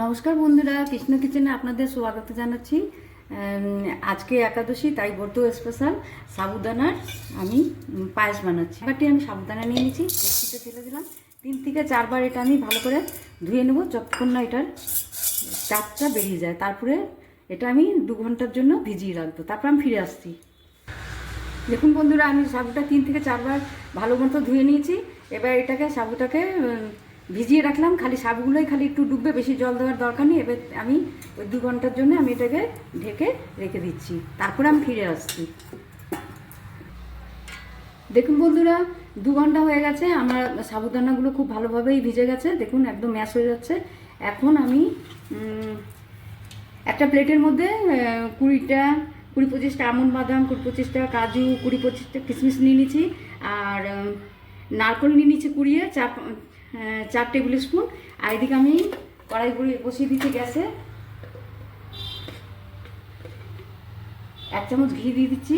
নমস্কার বন্ধুরা, কৃষ্ণ কিচেনে আপনাদের স্বাগত জানাচ্ছি। আজকে একাদশী, তাই ব্রত স্পেশাল সাবুদানার আমি পায়েস বানাচ্ছি। এবারটি আমি সাবুদানা নিয়ে নিয়েছি, ডেকচিতে ফেলে দিলাম। 3 থেকে 4 বার এটা আমি ভালো করে ধুয়ে নেব, যতক্ষণ না এটার চাপটা বেরিয়ে যায়। তারপরে এটা আমি 2 ঘন্টার জন্য ভিজিয়ে রাখবো, তারপর আমি ফিরে আসছি। দেখুন বন্ধুরা, আমি সাবুটা 3 থেকে 4 বার ভালো মতো ধুয়ে নিয়েছি। এবার সাবুটাকে ভিজিয়ে রাখলাম, খালি সাবুগুলোই খালি একটু ডুববে, বেশি জল দেওয়ার দরকার নেই। এবার আমি ওই 2 ঘন্টার জন্য আমি এটাকে ঢেকে রেখে দিচ্ছি, তারপরে আমি ফিরে আসছি। দেখুন বন্ধুরা, 2 ঘন্টা হয়ে গেছে, আমার সাবুদানাগুলো খুব ভালোভাবেই ভিজে গেছে। দেখুন একদম ম্যাশ হয়ে যাচ্ছে। এখন আমি একটা প্লেটের মধ্যে 20-25টা আমন্ড বাদাম, 20-25টা কাজু, 20-25টা কিশমিশ নিয়ে নিচ্ছি। আর নারকেল নিয়ে নিচ্ছি কুড়িয়ে 4 টেবিল স্পুন। আর এদিকে আমি কড়াই বসিয়ে দিচ্ছি গ্যাসে। 1 চামচ ঘি দিয়ে দিচ্ছি।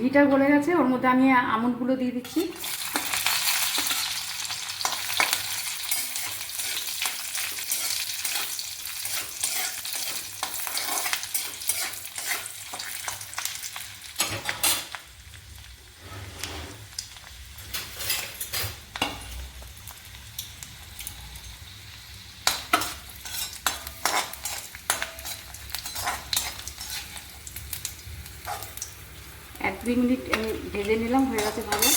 ঘিটা গলে গেছে, ওর মধ্যে আমি আমন্ডগুলো দিয়ে দিচ্ছি। এক 2 মিনিট আমি ভেজে নিলাম, হয়ে গেছে ভালো।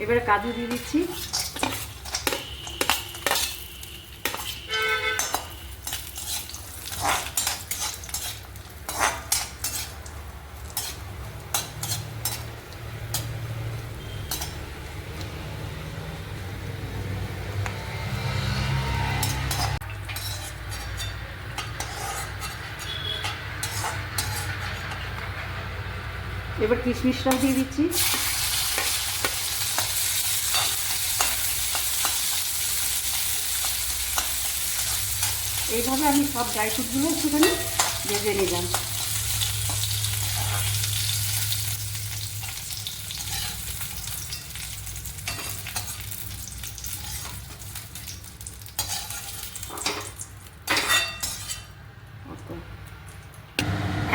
এবারে কাজু দিয়ে দিচ্ছি। এবার কিশমিশটাও দিয়ে দিচ্ছি। এইভাবে আমি সব ড্রাই ফ্রুটগুলো একটুখানি ভেজে নিলাম।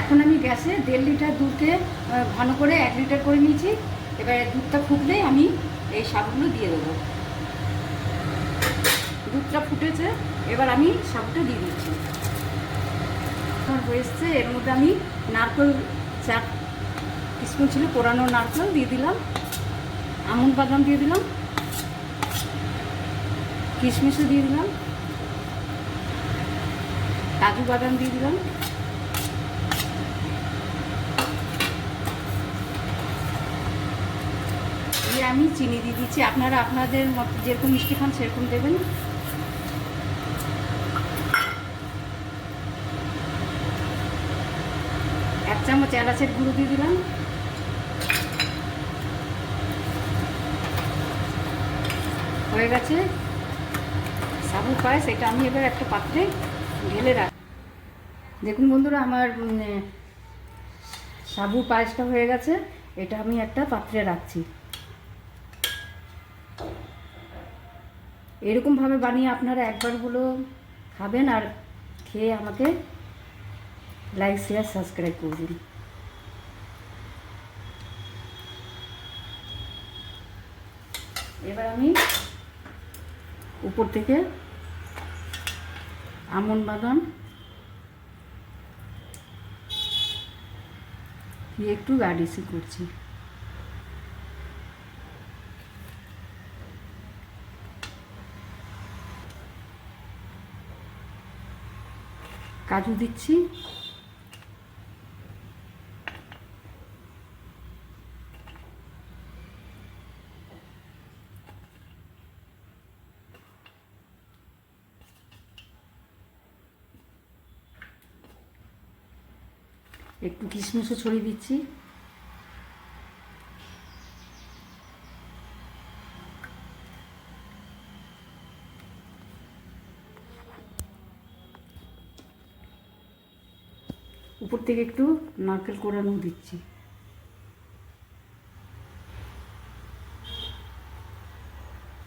এখন আমি গ্যাসে 1.5 লিটার দুধকে ঘন করে 1 লিটার করে নিয়েছি। এবারে দুধটা ফুটলেই আমি এই সাবুগুলো দিয়ে দেবো। দুধটা ফুটেছে, এবার আমি সাবুটা দিয়ে দিচ্ছি। হয়ে এসছে, এর মধ্যে আমি নারকেল 4 স্পুন ছিল কোরানো নারকেল দিয়ে দিলাম, আমন্ড বাদাম দিয়ে দিলাম, কিশমিশও দিয়ে দিলাম, কাজু বাদাম দিয়ে দিলাম। আমি চিনি দিয়ে দিচ্ছি, আপনারা আপনাদের মতো যেরকম মিষ্টি খান সেরকম দেবেন। এক চামচ এলাচের গুঁড়ো দিয়ে দিলাম। হয়ে গেছে সাবুর পায়েস। এটা আমি এবার একটা পাত্রে ঢেলে রাখি। দেখুন বন্ধুরা, আমার সাবুর পায়েসটা হয়ে গেছে। এটা আমি একটা পাত্রে রাখছি। এরকমভাবে বানিয়ে আপনারা একবার হলো খাবেন, আর খেয়ে আমাকে লাইক, শেয়ার, সাবস্ক্রাইব করবেন। এবার আমি উপর থেকে আমন্ড বাদাম দিয়ে একটু গার্নিশিং করছি। কাজু দিচ্ছি। একটু কিশমিশও ছড়িয়ে দিচ্ছি। উপর থেকে একটু নারকেল কোড়ানো দিচ্ছি।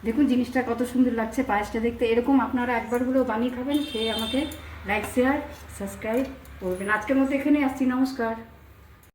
দেখুন জিনিসটা কত সুন্দর লাগছে পায়েসটা দেখতে। এরকম আপনারা একবার হলেও বানিয়ে খাবেন, খেয়ে আমাকে লাইক শেয়ার সাবস্ক্রাইব করবেন। আজকের মতো এখানে আসছি, নমস্কার।